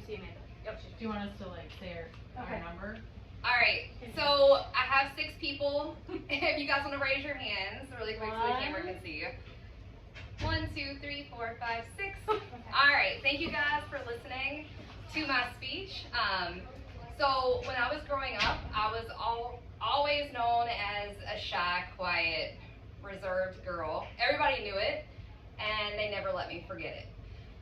See Amanda. Yep. Do you want us to like say our number? Alright, so I have 6 people. If you guys want to raise your hands really quick so the camera can see you. 1, 2, 3, 4, 5, 6. Alright, thank you guys for listening to my speech. So when I was growing up, I was always known as a shy, quiet, reserved girl. Everybody knew it, and they never let me forget it.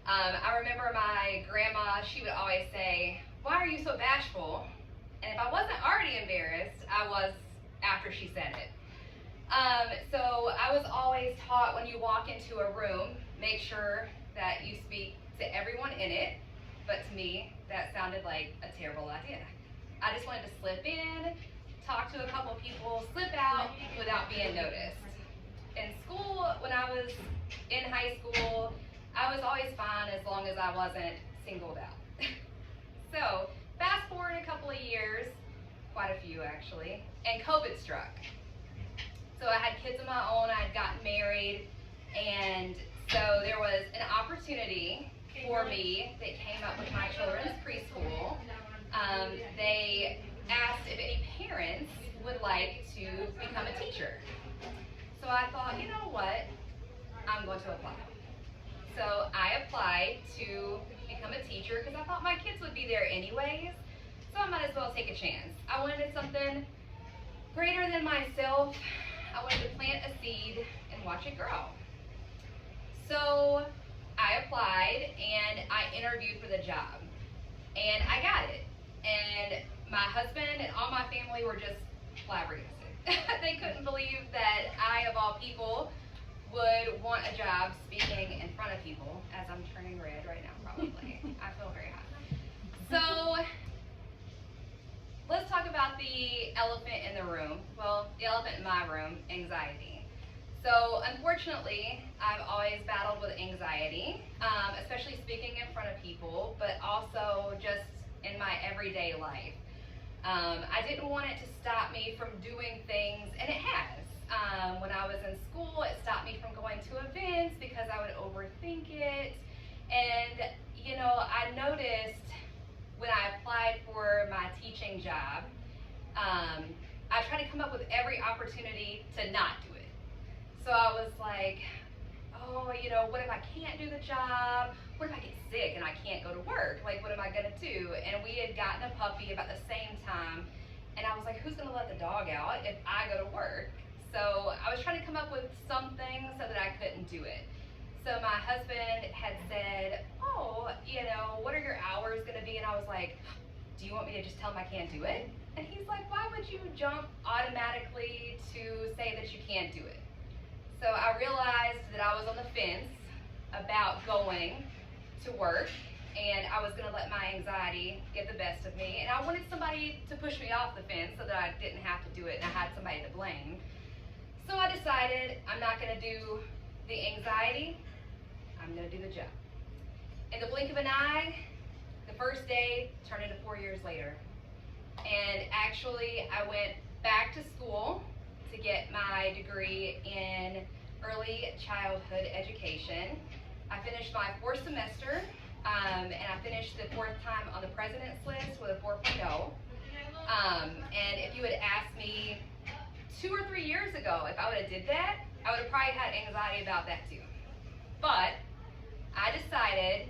I remember my grandma, she would always say, "Why are you so bashful?" And if I wasn't already embarrassed, I was after she said it. So I was always taught when you walk into a room, make sure that you speak to everyone in it. But to me, that sounded like a terrible idea. I just wanted to slip in, talk to a couple people, slip out without being noticed. In school, when I was in high school, I was always fine as long as I wasn't singled out. So, fast forward a couple of years, quite a few actually, and COVID struck. So I had kids of my own, I had gotten married, and so there was an opportunity for me that came up with my children's preschool. They asked if any parents would like to become a teacher. So I thought, you know what, I'm going to apply. So I applied to become a teacher because I thought my kids would be there anyways, so I might as well take a chance. I wanted something greater than myself. I wanted to plant a seed and watch it grow. So I applied and I interviewed for the job, and I got it. And my husband and all my family were just flabbergasted. They couldn't believe that I, of all people, would want a job speaking in front of people, as I'm turning red right now probably. I feel very hot. So let's talk about the elephant in the room. Well, the elephant in my room, anxiety. So unfortunately, I've always battled with anxiety, especially speaking in front of people, but also just in my everyday life. I didn't want it to stop me from doing things, and it has. When I was in school, it stopped me from going to events because I would overthink it. And, you know, I noticed when I applied for my teaching job, I tried to come up with every opportunity to not do it. So I was like, oh, you know, what if I can't do the job? What if I get sick and I can't go to work? Like, what am I gonna do? And we had gotten a puppy about the same time, and I was like, who's gonna let the dog out if I go to work? So I was trying to come up with something so that I couldn't do it. So my husband had said, oh, you know, what are your hours gonna be? And I was like, do you want me to just tell him I can't do it? And he's like, why would you jump automatically to say that you can't do it? So I realized that I was on the fence about going to work, and I was gonna let my anxiety get the best of me, and I wanted somebody to push me off the fence so that I didn't have to do it and I had somebody to blame. So I decided I'm not gonna do the anxiety, I'm gonna do the job. In the blink of an eye, the first day turned into 4 years later. And actually, I went back to school to get my degree in early childhood education. I finished my 4th semester, and I finished the 4th time on the president's list with a 4.0. And if you had asked me 2 or 3 years ago if I would have did that, I would have probably had anxiety about that too. But I decided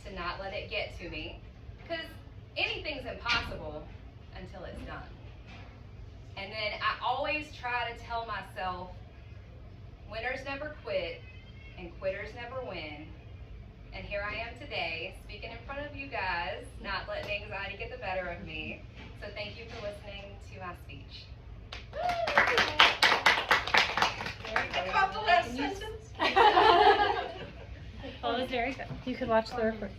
to not let it get to me, because anything's impossible until it's done. And then I always try to tell myself, winners never quit and quitters never win. And here I am today, speaking in front of you guys, not letting anxiety get the better of me. So thank you for listening to my speech. I caught the last sentence. Well, it was very good. You could watch the recording.